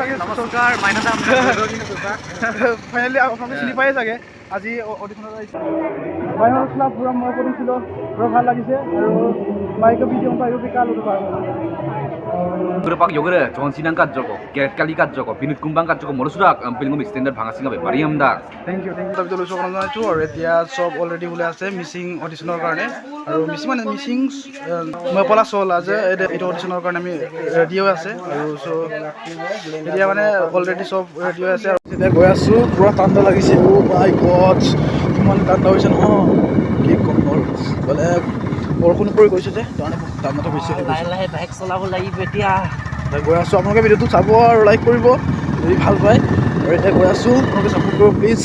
চাগে নমস্কাৰ মাইনাদা ফাইনেলি আপোনালোকে চিনি পায়ে চাগে আজি অডিশ্যনত আহিছে বাইনৰ ক্লাব পুৰা মই কৰিছিলোঁ পুৰা ভাল লাগিছে আৰু বাইকৰ ভিডিঅ' বাইকৰ বিকাল Berpak yogere, John Sinang kat joko, Gerrit Kali kat joko, Binut Kumbang kat joko, Morosudak, film standard bangsa singa be, Mariam da. Thank you তাৰপিছত লৈছোঁ কাৰণে জনাইছোঁ আৰু এতিয়া চব অলৰেডি ওলাই আছে মিচিং অডিশ্যনৰ কাৰণে আৰু মিচিং মই পলা চল আছে এইটো অডিশ্যনৰ কাৰণে আমি ৰেডি হৈ আছে আৰু চ' এতিয়া মানে অলৰেডি চব ৰেডি হৈ আছে আৰু এতিয়া গৈ আছোঁ পুৰা ঠাণ্ডা লাগিছে অ' মাই গড ইমান ঠাণ্ডা হৈছে নহয় কি ক'ম আৰু মানে বৰষুণ পৰি গৈছে যে কাৰণে ঠাণ্ডাটো বেছি লাহে লাহে বাইক চলাব লাগিব এতিয়া গৈ আছোঁ আপোনালোকে ভিডিঅ'টো চাব আৰু লাইক কৰিব যদি ভাল পায় আৰু এতিয়া গৈ আছোঁ আপোনালোকে ছাপোৰ্ট কৰিব প্লিজ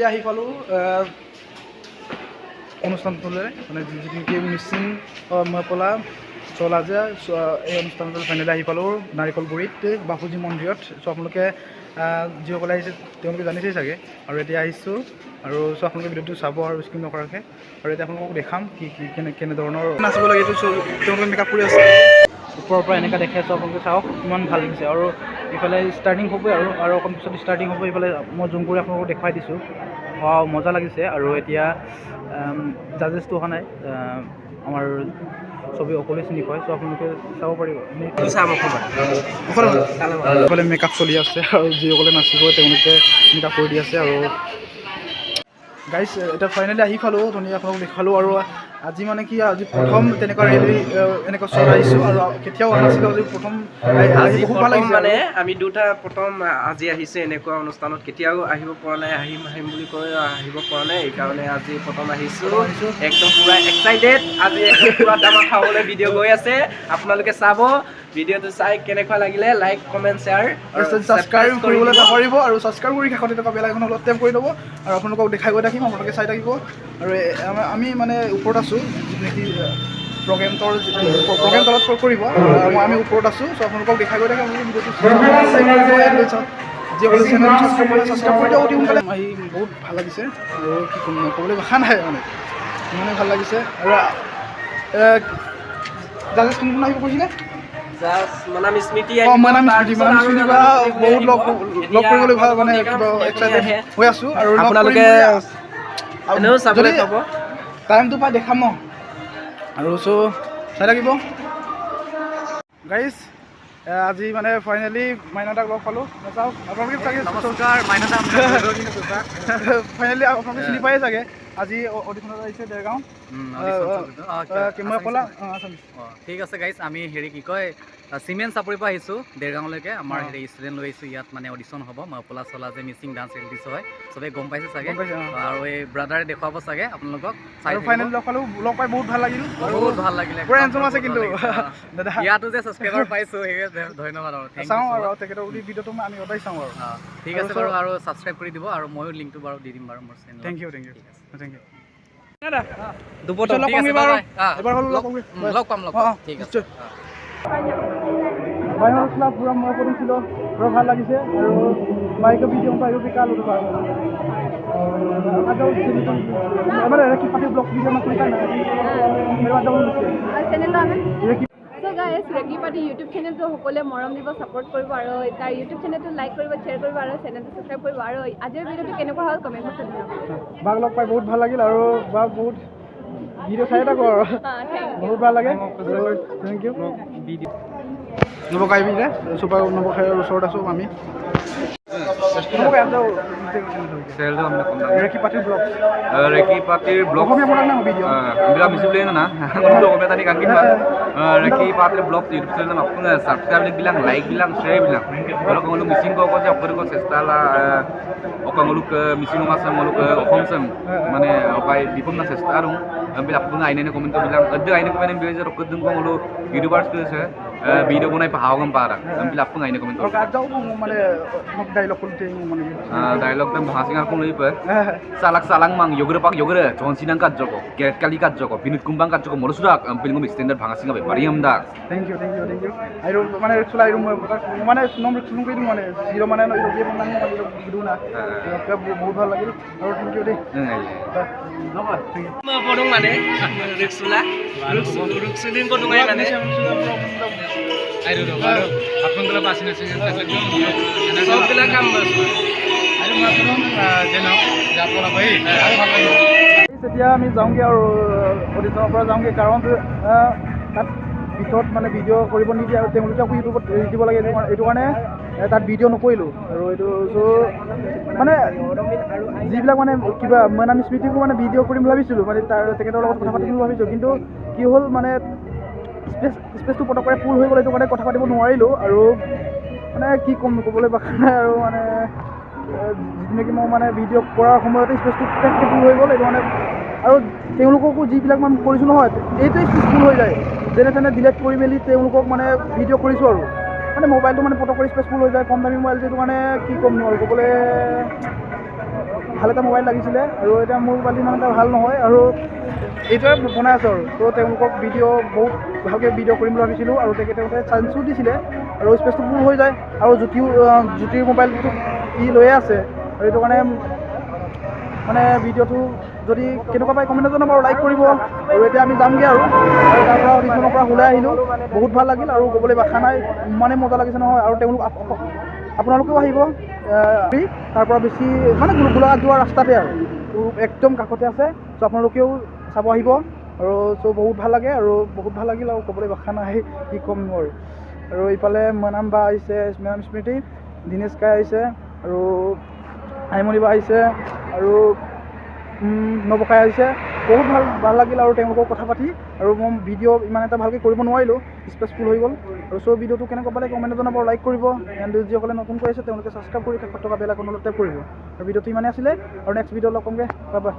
আহি পালোঁ অনুষ্ঠানটোলৈ মানে যিটো মিচিং মই পলা চলা যে এই অনুষ্ঠানটোলৈ ফাইনেলি আহি পালোঁ নাৰিকলগুৰিত বাপুজী মন্দিৰত চ' আপোনালোকে যিসকলে আহিছে তেওঁলোকে জানিছেই চাগে আৰু এতিয়া আহিছোঁ আৰু চ' আপোনালোকে ভিডিঅ'টো চাব আৰু স্কিপ নকৰাকৈ আৰু এতিয়া আপোনালোকক দেখাম কি কেনেধৰণৰ নাচিব লাগে এইটো চ' তেওঁলোকে মেকআপ কৰি আছে ওপৰৰ পৰা এনেকৈ দেখাই আছোঁ আপোনালোকে চাওক ইমান ভাল লাগিছে আৰু এইফালে ষ্টাৰ্টিং হ'বই আৰু অকণ পিছত ষ্টাৰ্টিং হ'ব এইফালে মই জুম কৰি আপোনালোকক দেখুৱাই দিছোঁ মজা লাগিছে আৰু এতিয়া জাজেছটো অহা নাই আমাৰ চবেই অকলে চিনি পায় চ' আপোনালোকে চাব পাৰিব এইফালে মেকআপ চলি আছে আৰু যিসকলে নাচিব তেওঁলোকে মেকআপ কৰি দি আছে আৰু গাইজ এতিয়া ফাইনেলি আহি পালোঁ ধুনীয়া আপোনালোক দেখালোঁ আৰু আজি মানে কি আজি প্ৰথম তেনেকুৱা ৰেলী এনেকুৱা শ্ব' আহিছোঁ আৰু কেতিয়াও অহা নাছিলোঁ আজি প্ৰথম বহুত ভাল লাগিছে মানে আমি দুটা প্ৰথম আজি আহিছে এনেকুৱা অনুষ্ঠানত কেতিয়াও আহিব পৰা নাই আহিম বুলি কৈ আহিব পৰা নাই এইকাৰণে আজি প্ৰথম আহিছোঁ একদম পুৰা এক্সাইটেড আজি পুৰা দামা খাবলৈ ভিডিঅ' গৈ আছে আপোনালোকে চাব ভিডিঅ'টো চাই কেনেকুৱা লাগিলে লাইক কমেণ্ট শ্বেয়াৰ আৰু ছাবস্ক্ৰাইব কৰিবলৈ নাপাহৰিব আৰু ছাবস্ক্ৰাইব কৰি কাষত থকা বেল আইকন অলপ টেপ কৰি ল'ব আৰু আপোনালোকক দেখাই গৈ থাকিম আপোনালোকে চাই থাকিব আৰু আমি মানে ওপৰত আছোঁ যিটো নেকি প্ৰগ্ৰেম তলত কৰিব আমি ওপৰত আছোঁ চ' আপোনালোকক দেখাই গৈ থাকিম আপোনালোকে ভিডিঅ'টো যিসকলে চেনেল ছাবস্ক্ৰাইব কৰি দিয়ক অতি সোনকালে আহি বহুত ভাল লাগিছে আৰু কি ক'ম ক'বলৈ ভাষা নাই মানে ইমানেই ভাল লাগিছে আৰু জাজেছ কোন আহিব কৈছিলে মনাম স্মৃতি বহুত লগ কৰিবলৈ ভাল মানে এক্সাইটেড হৈ আছোঁ আৰু আপোনালোকে চাবলৈ পাব টাইমটো পাই দেখাম ন আৰু চ' চাই থাকিব গাইজ আজি মানে ফাইনেলি মাইনাদাক লগ পালোঁ চাওক আপোনালোকে চাগে নমস্কাৰ মাইনাদা ফাইনেলি আপোনালোকে চিনি পায়ে চাগে আজি অডিশ্যনত আহিছে দেৰগাঁও মই ক'লা ঠিক আছে গাইজ আমি হেৰি কি কয় চিমেণ্ট চাপৰিৰ পৰা আহিছোঁ দেৰগাঁৱলৈকে আমাৰ হেৰি ষ্টুডেণ্ট লৈ আহিছোঁ ইয়াত মানে অডিশ্যন হ'ব মই পলা চলা যে মিচিং ডান্স ৰিয়েলিটি শ্ব' হয় চবেই গম পাইছে চাগে আৰু এই ব্ৰাদাৰে দেখুৱাব চাগে আপোনালোকক ফাইনেল লগ পালোঁ লগ পাই বহুত ভাল লাগিল বহুত ভাল লাগিলে পুৰা হেণ্ডচাম আছে কিন্তু দাদা ইয়াতো যে ছাবস্ক্ৰাইবাৰ পাইছোঁ সেয়ে ধন্যবাদ আৰু চাওঁ আৰু তেখেতৰ ভিডিঅ'টো আমি সদায় চাওঁ আৰু ঠিক আছে বাৰু আৰু ছাবস্ক্ৰাইব কৰি দিব আৰু ময়ো লিংকটো বাৰু দি দিম বাৰু মোৰ চেনেল থেংক ইউ দুবছৰ লগ পাম ঠিক আছে বাইনৰ ক্লাব পুৰা মই কৰিছিলোঁ পুৰা ভাল লাগিছে আৰু বাইকৰ ভিডিঅ' বাইকৰ বিকাল মানে ৰেকি পাতি ব্লগ ভিডিঅ' में क्लिक करना है मेरा वाला चैनल सो गाइस ৰেকি পাতি ইউটিউব চেনেলটো সকলোৱে মৰম দিব ছাপোৰ্ট কৰিব আৰু তাৰ ইউটিউব চেনেলটো লাইক কৰিব শ্বেয়াৰ কৰিব আৰু চেনেলটো ছাবস্ক্ৰাইব কৰিব আৰু আজিৰ ভিডিঅ'টো কেনেকুৱা হ'ল কমেণ্ট বক্সত জনাব বাক লগ পাই বহুত ভাল লাগিল আৰু বাক বহুত ভিডিঅ' চাই থাকোঁ আৰু বহুত ভাল লাগে থেংক ইউ নৱকাই বিৰে চুপাৰ নৱখাইৰ ওচৰত আছোঁ আমি ৰেকি পাতিৰ ব্লগ অসমীয়া প্ৰডাক্ট নাই video' bilang misulit na untuk komen tadi kan kita Reki Patri blog di YouTube channel aku nggak subscribe bilang like bilang share bilang kalau kamu lu missing kok aja aku kok setelah aku ngelu ke missing masa ngelu ke Okomsem mana apa di pun nasi sekarang ambil aku nggak ini komen tuh bilang ada ini komen yang biasa aku tuh ngelu YouTubers tuh saya video banaay pahawang para ampil apung ay na comment Kalau kacau pun mana nak dialog pun ting mana. dialog tam bhasinga apung loi pa salak salang mang yogre pak yogre jon sinang kat joko get kali kat joko binut kumbang kat joko morusudak ampil ngom standard bhangasinga be bariam da Thank you. Ayo mana sulai mana nomor sulung itu mana zero mana no itu mana mana itu giduna. Kau बहुत ভাল লাগিল আৰু thank you deh. Nomor. Mau podong mana? Ruksula. Ruksulin podong aja mana? ayo do baru apun kala pasina singa lagi Sob bila kambas. ayo masuk jeno japola bhai এতিয়া আমি যাওঁগৈ আৰু অডিশ্যনৰ পৰা যাওঁগৈ কাৰণ তাত ভিতৰত মানে ভিডিঅ' কৰিব নিদিয়ে আৰু তেওঁলোকে আকৌ ইউটিউবত এৰি দিব লাগে এইটো কাৰণে তাত ভিডিঅ' নকৰিলোঁ আৰু এইটো চ' মানে যিবিলাক মানে কিবা মানে আমি স্মৃতিকো মানে ভিডিঅ' কৰিম বুলি ভাবিছিলোঁ মানে তেখেতৰ লগত কথা পাতিম বুলি ভাবিছোঁ কিন্তু কি হ'ল মানে স্পেচটো পটকৰে ফুল হৈ গ'ল এইটো কাৰণে কথা পাতিব নোৱাৰিলোঁ আৰু মানে কি ক'ম ক'বলৈ বাকী নাই আৰু মানে যিটো মই মানে ভিডিঅ' কৰাৰ সময়তে স্পেচটো ফুল হৈ গ'ল এইটো মানে আৰু তেওঁলোককো যিবিলাক মানে কৰিছোঁ নহয় এইটোৱে স্পেচ ফুল হৈ যায় যেনে তেনে ডিলেট কৰি মেলি তেওঁলোকক মানে ভিডিঅ' কৰিছোঁ আৰু মানে মোবাইলটো মানে পটকৰে স্পেচ ফুল হৈ যায় কম দামী মোবাইল যিটো মানে কি ক'ম নোৱাৰোঁ ক'বলৈ ভাল এটা মোবাইল লাগিছিলে আৰু এতিয়া মোৰ মোবাইলটো ইমান এটা ভাল নহয় আৰু এইটোৱে বনাই আছোঁ আৰু ত' তেওঁলোকক ভিডিঅ' বহুত ভালকৈ ভিডিঅ' কৰিম বুলি ভাবিছিলোঁ আৰু তেওঁলোকে চান্সো দিছিলে আৰু স্পেচটো ফুল হৈ যায় আৰু জ্যোতিৰ মোবাইলটো ই লৈয়ে আছে আৰু এইটো কাৰণে মানে ভিডিঅ'টো যদি কেনেকুৱা পাই কমেণ্টত জনাব আৰু লাইক কৰিব আৰু এতিয়া আমি যামগৈ আৰু তাৰ পৰা অডিশ্যনৰ পৰা ওলাই আহিলোঁ বহুত ভাল লাগিল আৰু ক'বলৈ ভাষা নাই ইমানেই মজা লাগিছে নহয় আৰু তেওঁলোক আপোনালোকেও আহিব তাৰ পৰা বেছি মানে গোলাঘাট যোৱা ৰাস্তাতে আৰু একদম কাষতে আছে চ' আপোনালোকেও চাব আহিব আৰু চ' বহুত ভাল লাগে আৰু বহুত ভাল লাগিল আৰু ক'বলৈ ভাষা নাই কি ক'ম নোৱাৰোঁ আৰু ইফালে মনাম বা আহিছে মনাম স্মৃতি দিনেশ কাই আহিছে আৰু আইমণি বা আহিছে আৰু নৱকাই আহিছে বহুত ভাল লাগিল আৰু তেওঁলোকক কথা পাতি আৰু মই ভিডিঅ' ইমান এটা ভালকৈ কৰিব নোৱাৰিলোঁ স্পেচফুল হৈ গ'ল আৰু চ' ভিডিঅ'টো কেনেকুৱা পালে কমেণ্টত জনাব লাইক কৰিব এণ্ড যিসকলে নতুনকৈ আছে তেওঁলোকে ছাবস্ক্ৰাইব কৰি কাষত থকা বেল আইকনত টেপ কৰিব আৰু ভিডিঅ'টো ইমানেই আছিলে আৰু নেক্সট ভিডিঅ' লগ পামগৈ বাই বাই